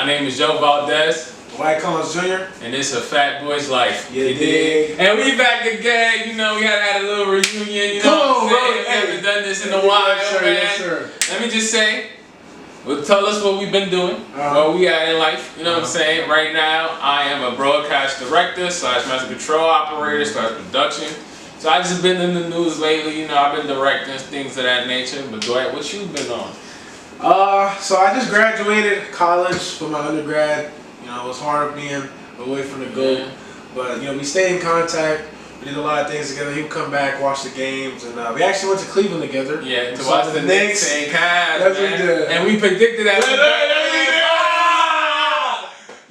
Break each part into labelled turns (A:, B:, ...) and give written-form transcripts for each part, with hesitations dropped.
A: name is Joe Valdez.
B: Dwight Jr.
A: And it's a Fat Boy's life.
B: You dig?
A: And we back again. You know, we had a little reunion. You know what I'm saying? We haven't done this in a while, man.
B: Yes, sir.
A: Let me just say, tell us what we've been doing, where we at in life. You know what I'm saying? Right now, I am a broadcast director / master control operator / production. So I just been in the news lately. You know, I've been directing things of that nature. But Dwight, what you been on?
B: So I just graduated college for my undergrad. You know, it was hard being away from the GOAT, but you know, we stayed in contact. We did a lot of things together. He would come back, watch the games, and we actually went to Cleveland together.
A: Yeah, to watch the Knicks and Cavs.
B: That's what we did.
A: And we predicted that.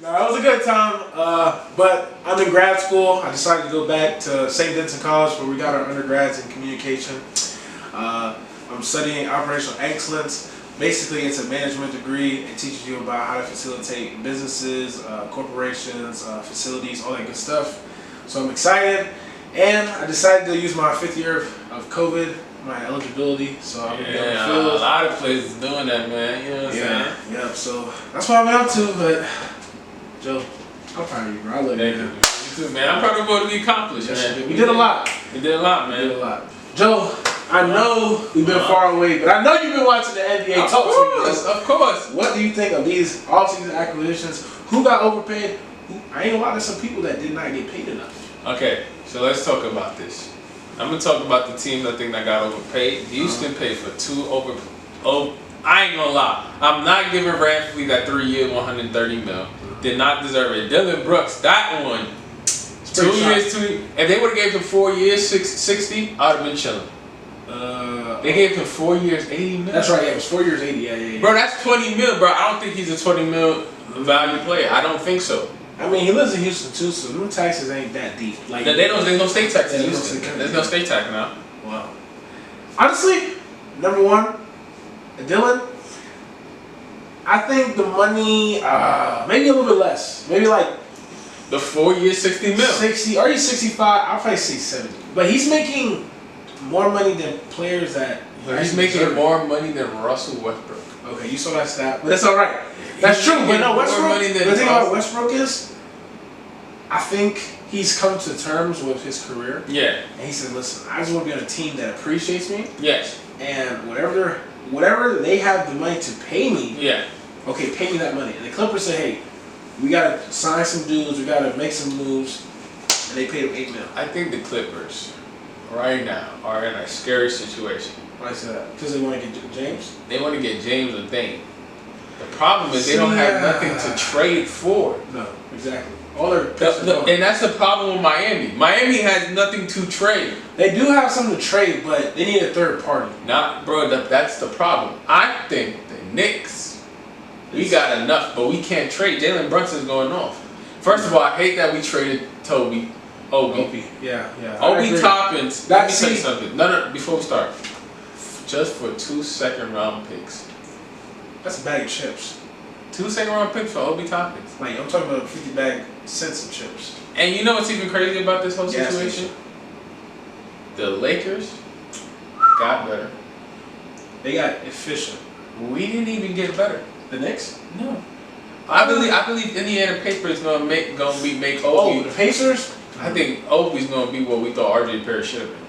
B: No, it was a good time. But I'm in grad school. I decided to go back to St. Vincent College, where we got our undergrads in communication. I'm studying operational excellence. Basically, it's a management degree. It teaches you about how to facilitate businesses, corporations, facilities, all that good stuff. So I'm excited, and I decided to use my 5th year of COVID, my eligibility. So I'm gonna be on the field.
A: A lot of places doing that, man. You know what I'm saying?
B: Yeah. So that's what I've been up to. But Joe, I'm proud of you, bro. I love you.
A: You too, man. I'm proud of what we accomplished, man.
B: We did a lot.
A: We did a lot, man.
B: We did a lot. Joe, I know we've been far away, but I know you've been watching the NBA.
A: Of course, of course.
B: What do you think of these offseason acquisitions? Who got overpaid? I ain't gonna lie, there's some people that did not get paid enough.
A: Okay, so let's talk about this. I'm gonna talk about the team I think that got overpaid. Houston paid for I ain't gonna lie. I'm not giving Ramsey that 3-year, $130 million. Did not deserve it. Dylan Brooks, that one. 2 years, if they would have gave him 4 years, 60, I'd have been chilling. They gave him 4 years, $80 million.
B: That's right. Yeah, it was 4 years, 80. Yeah.
A: Bro, that's $20 million, bro. I don't think he's a $20 million value player. I don't think so.
B: I mean, he lives in Houston too, so them taxes ain't that deep. Like
A: there's no state tax in Houston. There's no state tax now.
B: Wow. Honestly, number one, Dylan. I think the money, maybe a little bit less. Maybe like
A: the 4 years, $60 million.
B: 60, or he's 65. I'll probably say 70. But he's making more money than players that.
A: He's making more money than Russell Westbrook.
B: Okay, you saw that stat, but that's all right. That's true. But no, Westbrook. The thing about Westbrook is, I think he's come to terms with his career.
A: Yeah.
B: And he said, "Listen, I just want to be on a team that appreciates me.
A: Yes.
B: And whatever they have the money to pay me.
A: Yeah.
B: Okay, pay me that money." And the Clippers said, "Hey, we gotta sign some dudes. We gotta make some moves." And they paid him $8 million.
A: I think the Clippers right now are in a scary situation.
B: Why is that? Because they want to get James?
A: They want to get James and Dame. The problem is they don't have nothing to trade for.
B: No, exactly. All their
A: and that's the problem with Miami. Miami has nothing to trade.
B: They do have something to trade, but they need a third party.
A: That's the problem. I think the Knicks, we got enough, but we can't trade. Jalen Brunson's going off. First of all, I hate that we traded Obi.
B: Yeah.
A: Obi Toppins. Let me tell you something. No, before we start. Just for 2 second-round picks.
B: That's a bag of chips.
A: 2 second-round picks for Obi Toppins.
B: Like, I'm talking about 50 bag cents of chips.
A: And you know what's even crazy about this whole situation? The Lakers got better.
B: They got efficient.
A: We didn't even get better.
B: The Knicks?
A: No. I believe Indiana Pacers gonna make Obi.
B: Oh, the Pacers?
A: I think Obi's gonna be what we thought RJ Barrett should have been.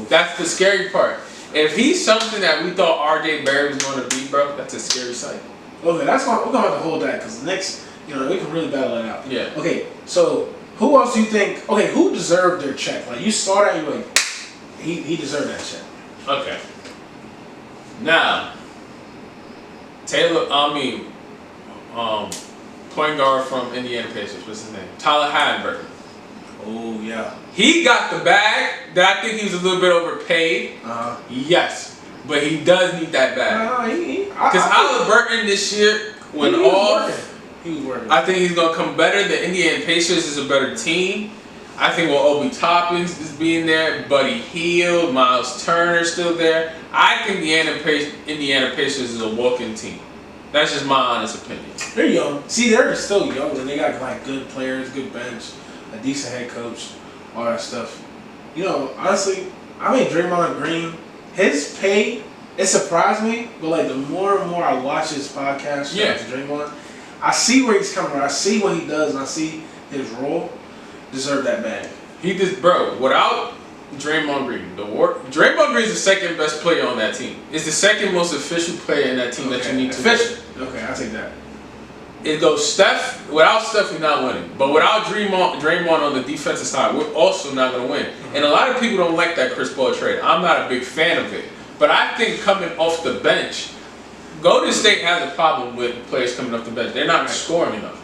A: That's the scary part. If he's something that we thought RJ Barrett was going to be, bro, that's a scary sight.
B: Okay, we're gonna have to hold that because the Knicks, you know, we can really battle it out.
A: Yeah.
B: Okay, so who else do you think? Okay, who deserved their check? Like you saw that, you like, he deserved that check.
A: Okay. Now, point guard from Indiana Pacers. What's his name? Tyler Halliburton.
B: Oh yeah.
A: He got the bag. That I think he was a little bit overpaid. Yes, but he does need that bag. Because Halliburton this year went off.
B: He was working.
A: I think he's gonna come better. The Indiana Pacers is a better team. I think with Obi Toppins is being there, Buddy Hield, Miles Turner still there. I think the Indiana Pacers is a walking team. That's just my honest opinion.
B: They're young. See, they're still young, and they got like good players, good bench, a decent head coach, all that stuff. You know, honestly, I mean Draymond Green, his pay it surprised me, but like the more and more I watch his podcast,
A: Yeah,
B: to Draymond, I see where he's coming from. I see what he does, and I see his role deserve that bag.
A: he just, bro. Without Draymond Green, Draymond Green is the second best player on that team. Is the second most efficient player in that team that you need to win.
B: Efficient. Okay, I'll take that.
A: It goes Steph. Without Steph, we're not winning. But without Draymond on the defensive side, we're also not going to win.
B: Mm-hmm.
A: And a lot of people don't like that Chris Paul trade. I'm not a big fan of it. But I think coming off the bench, Golden State has a problem with players coming off the bench. They're not scoring enough.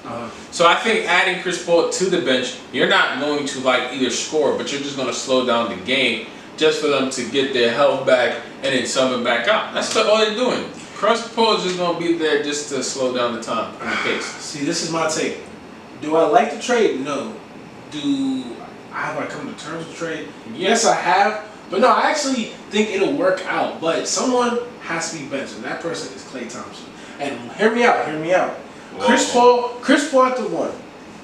A: So I think adding Chris Paul to the bench, you're not going to like either score, but you're just going to slow down the game just for them to get their health back and then sub it back out. That's all they're doing. Chris Paul is just going to be there just to slow down the time and the pace.
B: See, this is my take. Do I like the trade? No. Have I come to terms with the trade? Yes, I have. But no, I actually think it'll work out. But someone has to be benched, and that person is Klay Thompson. And hear me out. Whoa. Chris Paul at the one.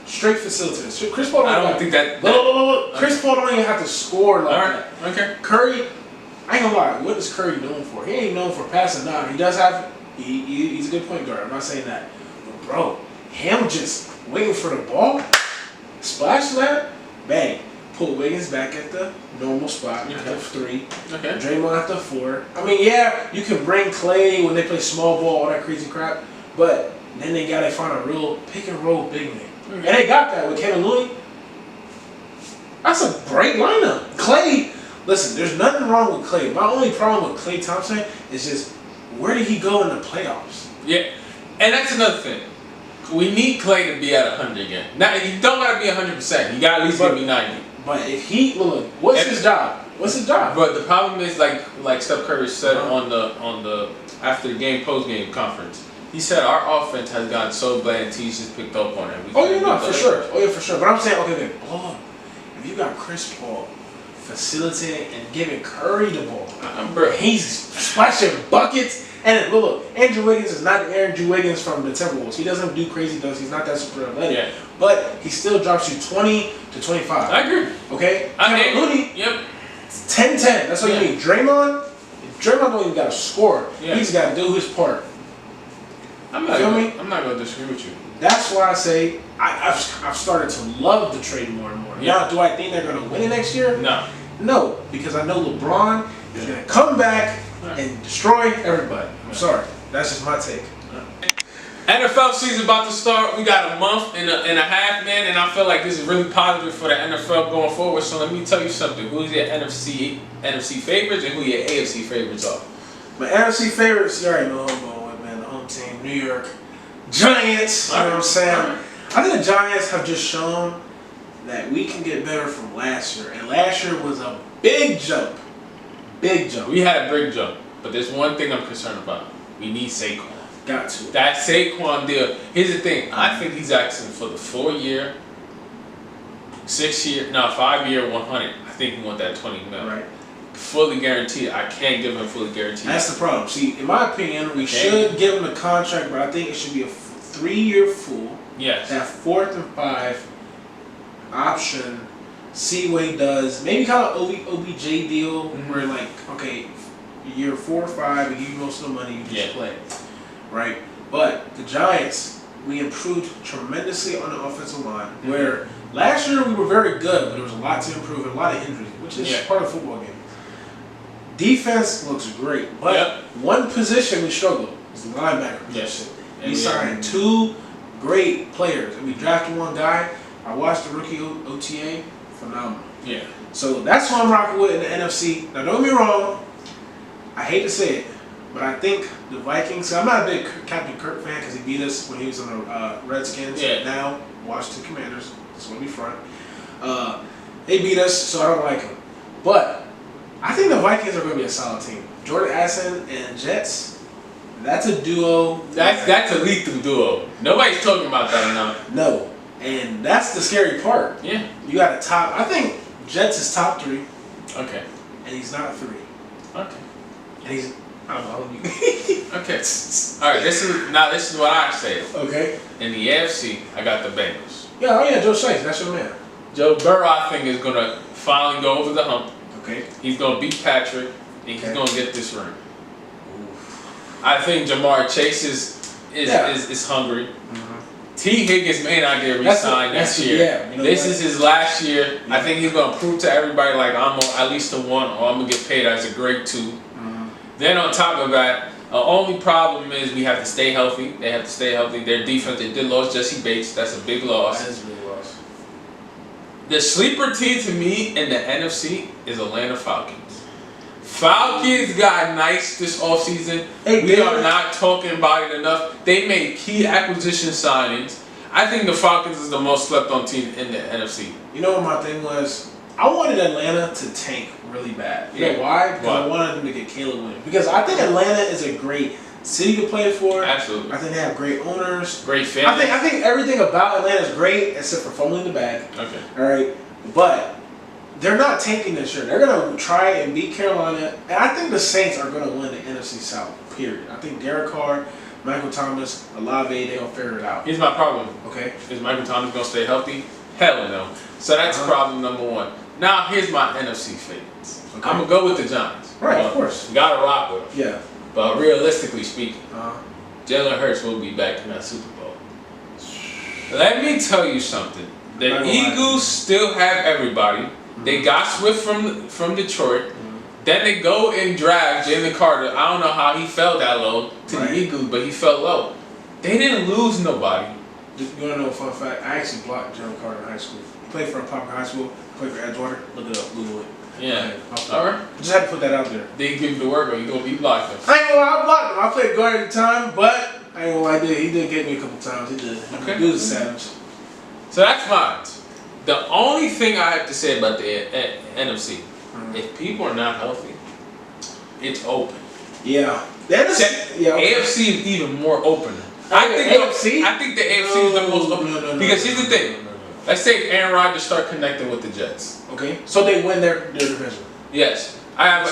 B: Straight facilitator. Chris Paul
A: don't think that.
B: Look. Chris Paul don't even have to score like that.
A: Okay.
B: Curry, I ain't gonna lie. What is Curry known for? He ain't known for passing down. He does have. He's a good point guard. I'm not saying that. But bro, him just waiting for the ball, splash that, bang. Put Wiggins back at the normal spot at the 3.
A: Okay.
B: Draymond at the 4. I mean, yeah, you can bring Klay when they play small ball, all that crazy crap. But then they gotta find a real pick and roll big man, and they got that with Kevin Looney. That's a great lineup. Klay, listen, there's nothing wrong with Klay. My only problem with Klay Thompson is just where did he go in the playoffs?
A: Yeah, and that's another thing. We need Klay to be at 100 again. Now, you don't gotta be 100%. You gotta at least give me 90.
B: But if he what's his job? What's his job?
A: But the problem is like Steph Curry said on the after the game post game conference. He said our offense has gotten so bland. He's just picked up on it.
B: For sure. But I'm saying, okay, hold on. If you got Chris Paul facilitating and giving Curry the ball, bro, he's splashing buckets. And look, Andrew Wiggins is not the Andrew Wiggins from the Timberwolves. He doesn't do crazy dunks. He's not that super athletic. Yeah. But he still drops you 20 to 25.
A: I agree.
B: Okay? Kevin Looney,
A: yep.
B: 10-10. That's what you need. Draymond don't even got to score. Yeah. He's got to do his part.
A: I'm not going to disagree with you.
B: That's why I say I've started to love the trade more and more. Yeah. Now, do I think they're going to win it next year?
A: No.
B: No, because I know LeBron is going to come back and destroy everybody. I'm sorry. That's just my take.
A: NFL season about to start. We got a month and a half, man, and I feel like this is really positive for the NFL going forward. So let me tell you something. Who's your NFC favorites and who your AFC favorites are?
B: My NFC favorites, you already know who I'm going with, man. The home team, New York Giants. You know what I'm saying? I think the Giants have just shown that we can get better from last year. And last year was a big jump. Big jump.
A: We had a big jump, but there's one thing I'm concerned about. We need Saquon.
B: Got to.
A: That Saquon deal. Here's the thing. I think he's asking for the 4-year, 5-year, 100. I think he want that 20 mil.
B: Right.
A: Fully guaranteed. I can't give him fully guaranteed.
B: That's the problem. See, in my opinion, we should give him a contract, but I think it should be a 3-year full.
A: Yes.
B: That 4th and 5 option. See what he does. Maybe kind of OBJ deal where like, okay, year 4 or 5, we give you most of the money, you just play. Right? But the Giants, we improved tremendously on the offensive line. Where last year we were very good, but there was a lot to improve and a lot of injuries, which is part of the football game. Defense looks great, but one position we struggled is the linebacker position. We signed 2 great players, and we drafted one guy. I watched the rookie OTA. Phenomenal. Yeah. So that's what I'm rocking with in the NFC. Now, don't get me wrong. I hate to say it, but I think the Vikings. I'm not a big Captain Kirk fan because he beat us when he was on the Redskins. Yeah. Now, Washington Commanders. Just want to be front. They beat us, so I don't like them. But I think the Vikings are going to be a solid team. Jordan Addison and Jets. That's a duo.
A: That's a lethal duo. Nobody's talking about that enough.
B: No. And that's the scary part. Yeah. You got a top. I think Jets is top 3.
A: Okay.
B: And he's not 3.
A: Okay.
B: And he's. I don't know.
A: Okay. All right. This is what I say.
B: Okay.
A: In the AFC, I got the Bengals.
B: Yeah. Oh yeah. Joe Shiesty. That's your man.
A: Joe Burrow, I think, is gonna finally go over the hump.
B: Okay.
A: He's gonna beat Patrick, and he's gonna get this ring. I think Jamar Chase is hungry. T. Higgins may not get re-signed next year.
B: Yeah, you know
A: this is his last year. I think he's gonna prove to everybody like I'm at least a 1 or I'm gonna get paid as a grade 2. Then on top of that, the only problem is we have to stay healthy. They have to stay healthy. Their defense, they did lose Jesse Bates. That's a big loss.
B: That is a big loss.
A: The sleeper team to me in the NFC is Atlanta Falcons. Falcons got nice this offseason. We are not talking about it enough. They made key acquisition signings. I think the Falcons is the most slept on team in the NFC.
B: You know what my thing was? I wanted Atlanta to tank really bad. You know why? Because I wanted them to get Caleb Williams. Because I think Atlanta is a great city to play for.
A: Absolutely.
B: I think they have great owners.
A: Great fans.
B: I think everything about Atlanta is great except for fumbling the bag.
A: Okay.
B: All right. But they're not tanking this year. They're going to try and beat Carolina. And I think the Saints are going to win the NFC South, period. I think Derek Carr, Michael Thomas, Olave, they're going to figure it out.
A: Here's my problem.
B: Okay.
A: Is Michael Thomas going to stay healthy? Hell no. So that's problem number 1. Now, here's my NFC favorites. Okay. I'm going to go with the Giants.
B: Right, of course.
A: You got to rock with them.
B: Yeah.
A: But realistically speaking, Jalen Hurts will be back in that Super Bowl. Let me tell you something. The Eagles still have everybody. They got Swift from Detroit. Then they go and draft Jalen Carter. I don't know how he fell that low to the Eagles, but he fell low. They didn't lose nobody.
B: You want to know a fun fact? I actually blocked Jalen Carter in high school. He played for a popular high school. Played for Edgewater. Look it up. Google it.
A: Yeah. All right.
B: Just had to put that out there.
A: They give him the work, or you gonna be blocked him.
B: I ain't gonna lie, I blocked him. I played guard at the time, but I ain't gonna lie, he did get me a couple times. He did.
A: Okay.
B: He was a savage.
A: So that's mine. The only thing I have to say about the NFC, if people are not healthy, it's open.
B: Yeah. The NFC,
A: AFC is even more open. I think the AFC is the most open. Because here's the thing. Let's say if Aaron Rodgers start connecting with the Jets.
B: Okay. So they win their division.
A: Yes. I have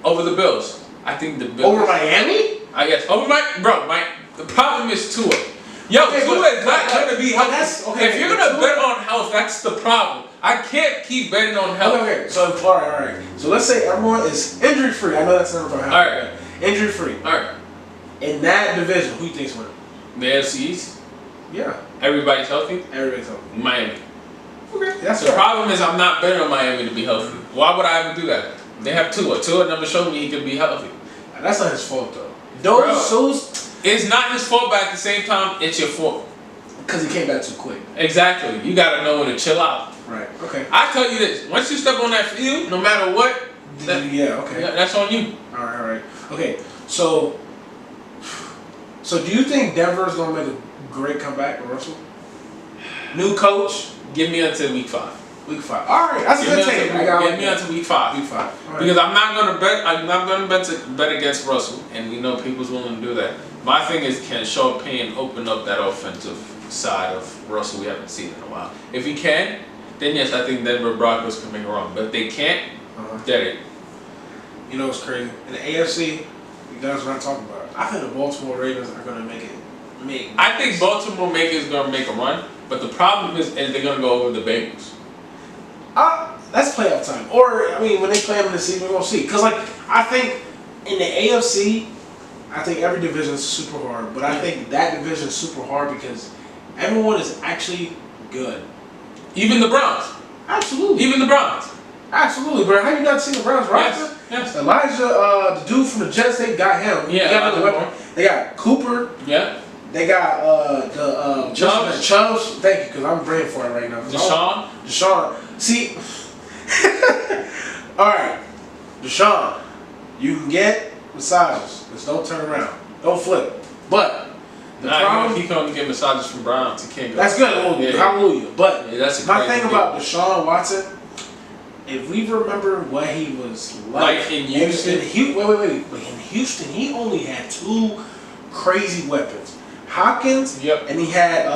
A: over the Bills. I think the Bills.
B: Over Miami?
A: I guess. Over the problem is Tua. Tua is not going to be healthy. If you're going to bet on health, that's the problem. I can't keep betting on health.
B: Okay. So, all right. So let's say everyone is injury free. I know that's never going to happen.
A: All right.
B: Injury free.
A: All right.
B: In that division, who do you think's winning?
A: The AFC East.
B: Yeah.
A: Everybody's healthy?
B: Everybody's healthy.
A: Miami.
B: Okay. That's
A: the problem is I'm not betting on Miami to be healthy. Why would I ever do that? They have Tua. Tua never showed me he could be healthy.
B: That's not his fault, though.
A: It's not his fault, but at the same time, it's your fault.
B: Because he came back too quick.
A: Exactly. You got to know when to chill out.
B: Right. Okay.
A: I tell you this. Once you step on that field, no matter what, that's on you.
B: All right. Okay. So do you think Denver's going to make a great comeback with Russell? New coach?
A: Give me until week 5.
B: Week 5. All right. That's a good take.
A: Give me until week 5.
B: Week 5. Right.
A: Because I'm not going to bet. I'm not going to bet against Russell, and we know people's willing to do that. My thing is, can Sean Payne open up that offensive side of Russell we haven't seen in a while? If he can, then yes, I think Denver Broncos can make a run. But if they can't, dead it.
B: You know what's crazy? In the AFC, you guys are not talking about it. I think the Baltimore Ravens are going to make it.
A: I think Baltimore is going to make a run, but the problem is they're going to go over the Bengals.
B: That's playoff time. Or, I mean, when they play them in the season, we're going to see. Because, I think in the AFC, I think every division is super hard. But I think that division is super hard because everyone is actually good.
A: Even the Browns.
B: Absolutely.
A: Even the Browns.
B: Absolutely, bro. Have you not seen the Browns roster?
A: Yes.
B: Elijah, the dude from the Jets, they got him.
A: Yeah.
B: They got Cooper.
A: Yeah.
B: They got the Chubbs. Thank you, because I'm brain for it right now. Deshaun. See, all right, Deshaun, you can get massages. Just don't turn around. Don't flip. But the problem,
A: he can only get massages from Browns. He can't go.
B: That's good. Hallelujah. But
A: that's
B: my thing about Deshaun Watson. If we remember what he was like
A: in Houston,
B: But in Houston, he only had 2 crazy weapons: Hopkins, and he had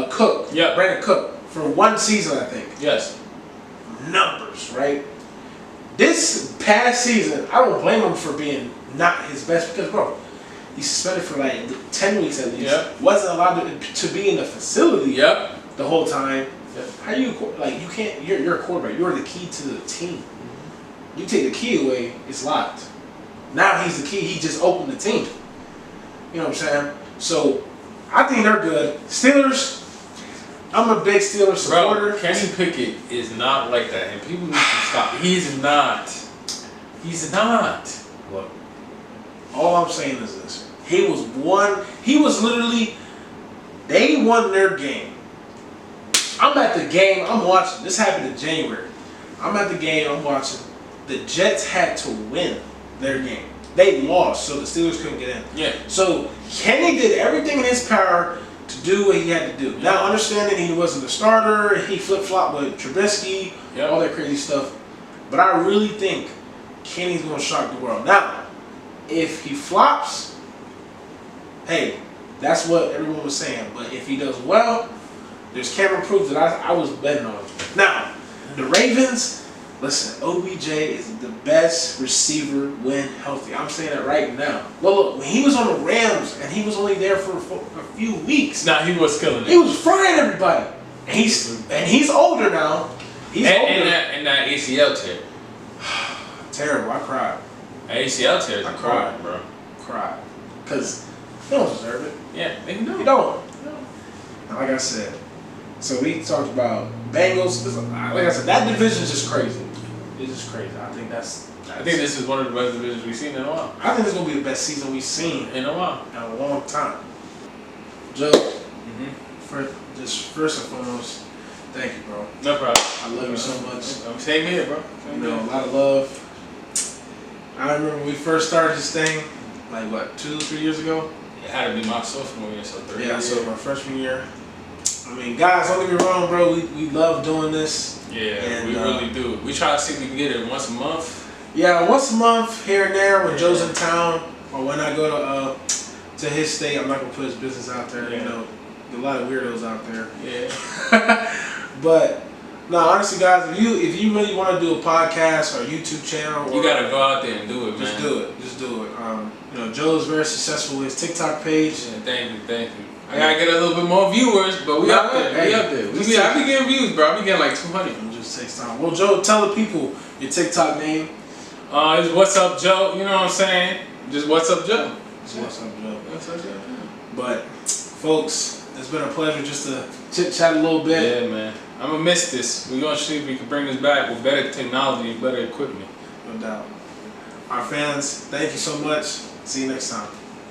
B: Cook, Brandon Cook, for 1 season, I think.
A: Yes.
B: Numbers, right? This past season, I don't blame him for being not his best because, bro, he's suspended for 10 weeks at least.
A: Yep.
B: Wasn't allowed to be in the facility.
A: The
B: whole time. How do you you can't? You're a quarterback. You're the key to the team. You take the key away, it's locked. Now he's the key. He just opened the team. You know what I'm saying? So I think they're good. Steelers. I'm a big Steelers supporter.
A: Bro, Kenny Pickett is not like that, and people need to stop. He's not. He's not.
B: Look, all I'm saying is this. He was literally, they won their game. I'm at the game, I'm watching. This happened in January. I'm at the game, I'm watching. The Jets had to win their game. They lost, so the Steelers couldn't get in.
A: Yeah.
B: So Kenny did everything in his power to do what he had to do. Now, understanding he wasn't the starter, he flip-flopped with Trubisky, all that crazy stuff. But I really think Kenny's going to shock the world. Now, if he flops, hey, that's what everyone was saying. But if he does well, there's camera proof that I was betting on. Now, the Ravens, listen, OBJ is the best receiver when healthy. I'm saying that right now. Well, look, when he was on the Rams and he was only there for a few weeks.
A: Nah, he was killing it.
B: He was frying everybody. And he's older now. He's older.
A: And that ACL tear.
B: Terrible. I cried.
A: ACL tear is
B: I
A: a
B: cried,
A: bro.
B: Cried. Because they don't deserve it.
A: Yeah, they don't.
B: You don't. And like I said, so we talked about Bengals. Like I said, that division is just crazy. It's just crazy. I think
A: this is one of the best divisions we've seen in a while.
B: I think this is going to be the best season we've seen
A: In a while.
B: in a long time. Joe, first and foremost, thank you, bro.
A: No problem.
B: I love you so much.
A: Same here, bro.
B: You know, a lot of love. I remember when we first started this thing, like what, 2-3 years ago?
A: It had to be my sophomore year, so 3 years.
B: Yeah, so my freshman year. I mean, guys, don't get me wrong, bro. We love doing this.
A: Yeah,
B: and,
A: we really do. We try to see if we can get it once a month.
B: Yeah, once a month here and there when Joe's in town or when I go to his state. I'm not gonna put his business out there.
A: Yeah.
B: You know, a lot of weirdos out there.
A: Yeah.
B: But no, honestly, guys, if you really want to do a podcast or a YouTube channel,
A: You gotta go out there and do it, man.
B: just do it. Just do it. You know, Joe's very successful with his TikTok page.
A: Yeah, thank you. I gotta get a little bit more viewers, but we up there.
B: Hey,
A: we up there. I be getting views, bro. I be getting like 200.
B: It just takes time. Well, Joe, tell the people your TikTok name.
A: It's What's Up Joe, you know what I'm saying? Just What's Up Joe.
B: It's What's Up, Joe.
A: What's Up Joe?
B: But, folks, it's been a pleasure just to chit-chat a little bit.
A: Yeah, man. I'm gonna miss this. We're gonna see if we can bring this back with better technology and better equipment.
B: No doubt. Our fans, thank you so much. See you next time.